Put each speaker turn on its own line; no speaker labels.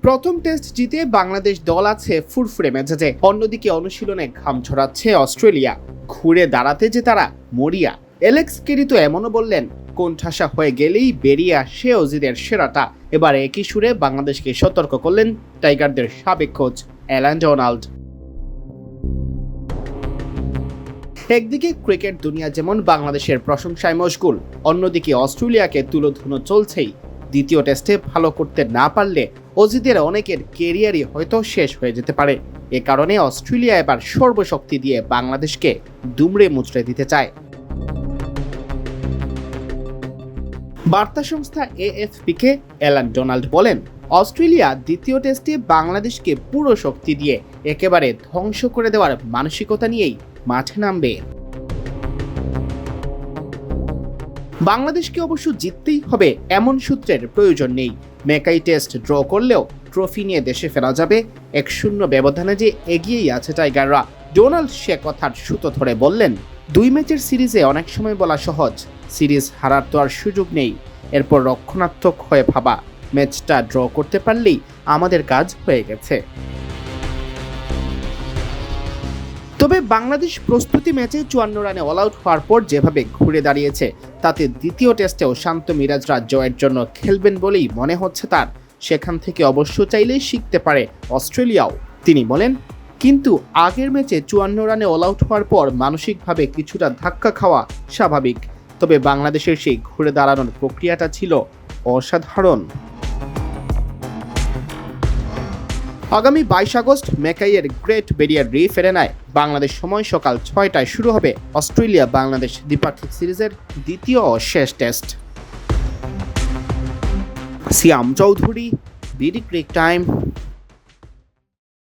প্রথম টেস্ট জিতে বাংলাদেশ দল আছে ফুরফুরে মেজাজে, অন্যদিকে অনুশীলনে ঘাম ছড়াচ্ছে অস্ট্রেলিয়া। ঘুরে দাঁড়াতে যে তারা মরিয়া। এলেক্স কেরি তো এমনও বললেন, কোণঠাসা হয়ে গেলেই বেরিয়ে আসে অজিদের সেরাটা। এবার একই সুরে বাংলাদেশকে সতর্ক করলেন টাইগারদের সাবেক কোচ অ্যালান ডোনাল্ড। একদিকে ক্রিকেট দুনিয়া যেমন বাংলাদেশের প্রশংসায় মশগুল, অন্যদিকে অস্ট্রেলিয়াকে তুলোধুনো চলছেই। দ্বিতীয় টেস্টে ভালো করতে না পারলে অজিদের অনেকের কেরিয়ারই হয়তো শেষ হয়ে যেতে পারে। এ কারণে অস্ট্রেলিয়া এবার সর্বশক্তি দিয়ে বাংলাদেশকে দুমড়ে মুচড়ে দিতে চায়। বার্তা সংস্থা এএফপিকে অ্যালান ডোনাল্ড বলেন, অস্ট্রেলিয়া দ্বিতীয় টেস্টে বাংলাদেশকে পুরো শক্তি দিয়ে একেবারে ধ্বংস করে দেওয়ার মানসিকতা নিয়েই মাঠে নামবে। বাংলাদেশকে অবশ্য জিততেই হবে এমন সূত্রের প্রয়োজন নেই। মেকাই টেস্ট ড্র করলেও ট্রফি নিয়ে দেশে ফেরা যাবে। 1-0 ব্যবধানে যে এগিয়েই আছে টাইগাররা। ডোনাল্ড সে কথার সুতো ধরে বললেন, 2 ম্যাচের সিরিজে অনেক সময় বলা সহজ, সিরিজ হারার তো আর সুযোগ নেই। এরপর রক্ষণাত্মক হয়ে ভাবা, ম্যাচটা ড্র করতে পারলেই আমাদের কাজ হয়ে গেছে। তবে বাংলাদেশ প্রস্তুতি ম্যাচে 54 রানে অল আউট হওয়ার পর যেভাবে ঘুরে দাঁড়িয়েছে, তাতে দ্বিতীয় টেস্টেও শান্ত মিরাজরা জয়ের জন্য খেলবেন বলেই মনে হচ্ছে তার। সেখান থেকে অবশ্য চাইলেই শিখতে পারে অস্ট্রেলিয়াও। তিনি বলেন, কিন্তু আগের ম্যাচে 54 রানে অল আউট হওয়ার পর মানসিকভাবে কিছুটা ধাক্কা খাওয়া স্বাভাবিক। তবে বাংলাদেশের সেই ঘুরে দাঁড়ানোর প্রক্রিয়াটা ছিল অসাধারণ। আগামী 22 আগস্ট মেকাইয়ের গ্রেট ব্যারিয়ার রিফ এরিনায় বাংলাদেশ সময় সকাল 6টায় শুরু হবে অস্ট্রেলিয়া বাংলাদেশ দ্বিপাক্ষিক সিরিজের দ্বিতীয় ও শেষ টেস্ট। সিয়াম চৌধুরী, বিডি ক্রিক টাইম।